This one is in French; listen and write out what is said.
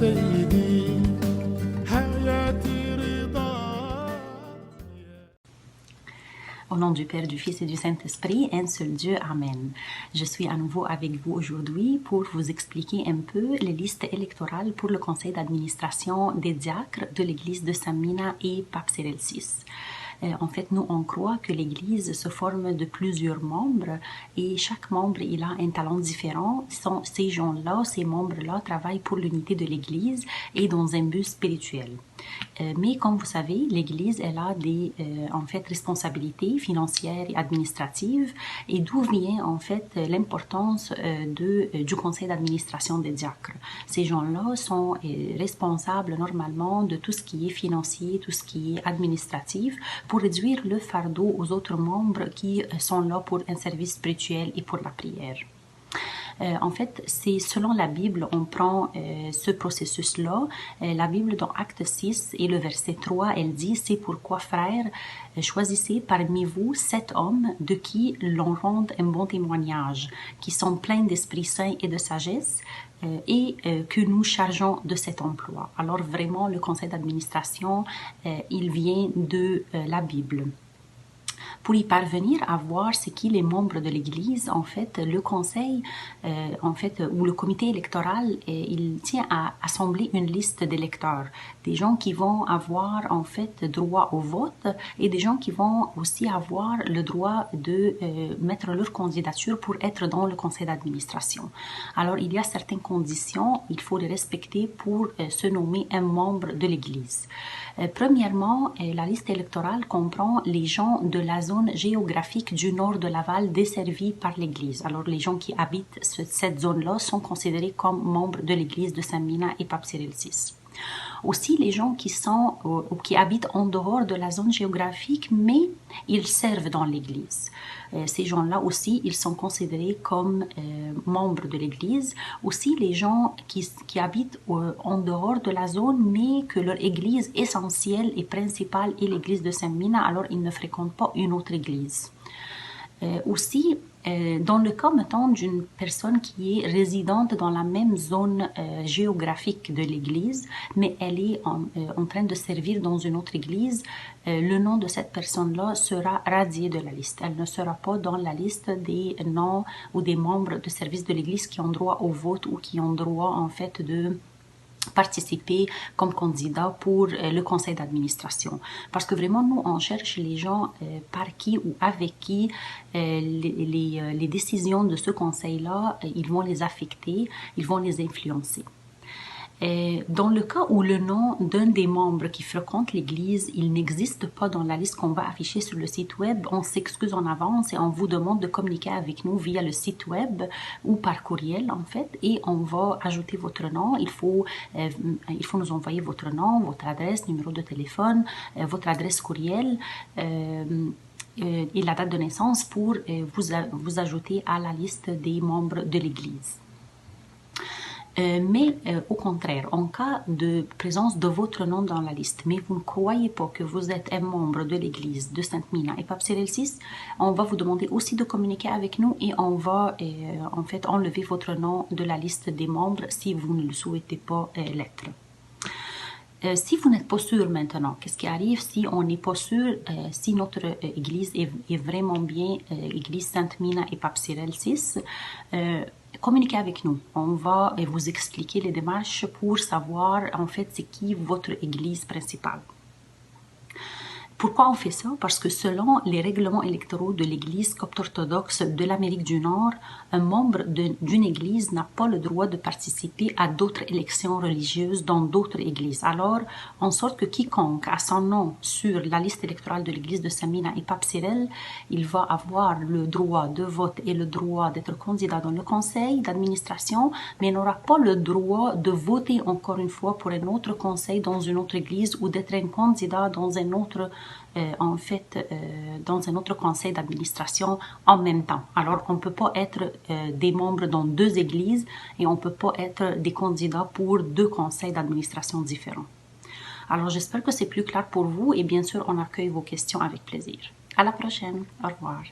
سيدي حياتي رضاك. Au nom du Père, du Fils et du Saint-Esprit, un seul Dieu, Amen. Je suis à nouveau avec vous aujourd'hui pour vous expliquer un peu les listes électorales pour le conseil d'administration des diacres de l'église de San Mina et Pape Cyril VI. En fait, nous, on croit que l'Église se forme de plusieurs membres et chaque membre, il a un talent différent. Ces gens-là, ces membres-là travaillent pour l'unité de l'Église et dans un but spirituel. Mais comme vous savez, l'Église, elle a des en fait, responsabilités financières et administratives et d'où vient en fait l'importance du conseil d'administration des diacres. Ces gens-là sont responsables normalement de tout ce qui est financier, tout ce qui est administratif pour réduire le fardeau aux autres membres qui sont là pour un service spirituel et pour la prière. En fait, c'est selon la Bible, on prend ce processus-là. La Bible, dans Acte 6 et le verset 3, elle dit « C'est pourquoi, frères, choisissez parmi vous 7 hommes de qui l'on rende un bon témoignage, qui sont pleins d'Esprit Saint et de sagesse, et que nous chargeons de cet emploi. » Alors vraiment, le conseil d'administration, il vient de la Bible. Pour y parvenir à voir c'est qui les membres de l'Église, en fait, le conseil, ou le comité électoral, il tient à assembler une liste d'électeurs, des gens qui vont avoir en fait droit au vote et des gens qui vont aussi avoir le droit de mettre leur candidature pour être dans le conseil d'administration. Alors, il y a certaines conditions, il faut les respecter pour se nommer un membre de l'Église. Premièrement, la liste électorale comprend les gens de la zone géographique du nord de Laval desservie par l'Église. Alors, les gens qui habitent cette zone-là sont considérés comme membres de l'Église de San Mina et Pape Cyril VI. Aussi, les gens qui habitent en dehors de la zone géographique, mais ils servent dans l'Église. Ces gens-là aussi, ils sont considérés comme membres de l'Église. Aussi, les gens qui habitent en dehors de la zone, mais que leur Église essentielle et principale est l'Église de San Mina, alors ils ne fréquentent pas une autre Église. Aussi, dans le cas, mettons, d'une personne qui est résidente dans la même zone géographique de l'Église, mais elle est en train de servir dans une autre Église, le nom de cette personne-là sera radié de la liste. Elle ne sera pas dans la liste des noms ou des membres de service de l'Église qui ont droit au vote ou qui ont droit, en fait, de participer comme candidat pour le conseil d'administration. Parce que vraiment, nous, on cherche les gens par qui ou avec qui les décisions de ce conseil-là, ils vont les affecter, ils vont les influencer. Dans le cas où le nom d'un des membres qui fréquente l'Église, il n'existe pas dans la liste qu'on va afficher sur le site web, on s'excuse en avance et on vous demande de communiquer avec nous via le site web ou par courriel en fait, et on va ajouter votre nom. Il faut nous envoyer votre nom, votre adresse, numéro de téléphone, votre adresse courriel et la date de naissance pour vous ajouter à la liste des membres de l'Église. Mais au contraire, en cas de présence de votre nom dans la liste, mais vous ne croyez pas que vous êtes un membre de l'Église de Sainte Mina et Pape Cyril VI, on va vous demander aussi de communiquer avec nous et on va en fait enlever votre nom de la liste des membres si vous ne le souhaitez pas l'être. Si vous n'êtes pas sûr maintenant, qu'est-ce qui arrive si on n'est pas sûr si notre Église est vraiment bien Église Sainte Mina et Pape Cyril VI, communiquez avec nous. On va vous expliquer les démarches pour savoir en fait c'est qui votre Église principale. Pourquoi on fait ça? Parce que selon les règlements électoraux de l'Église copte-orthodoxe de l'Amérique du Nord, un membre d'une Église n'a pas le droit de participer à d'autres élections religieuses dans d'autres Églises. Alors, en sorte que quiconque a son nom sur la liste électorale de l'Église de San Mina et Pape Cyril, il va avoir le droit de vote et le droit d'être candidat dans le conseil d'administration, mais n'aura pas le droit de voter encore une fois pour un autre conseil dans une autre Église ou d'être un candidat dans un autre dans un autre conseil d'administration en même temps. Alors, on ne peut pas être des membres dans 2 églises et on ne peut pas être des candidats pour 2 conseils d'administration différents. Alors, j'espère que c'est plus clair pour vous et bien sûr, on accueille vos questions avec plaisir. À la prochaine. Au revoir.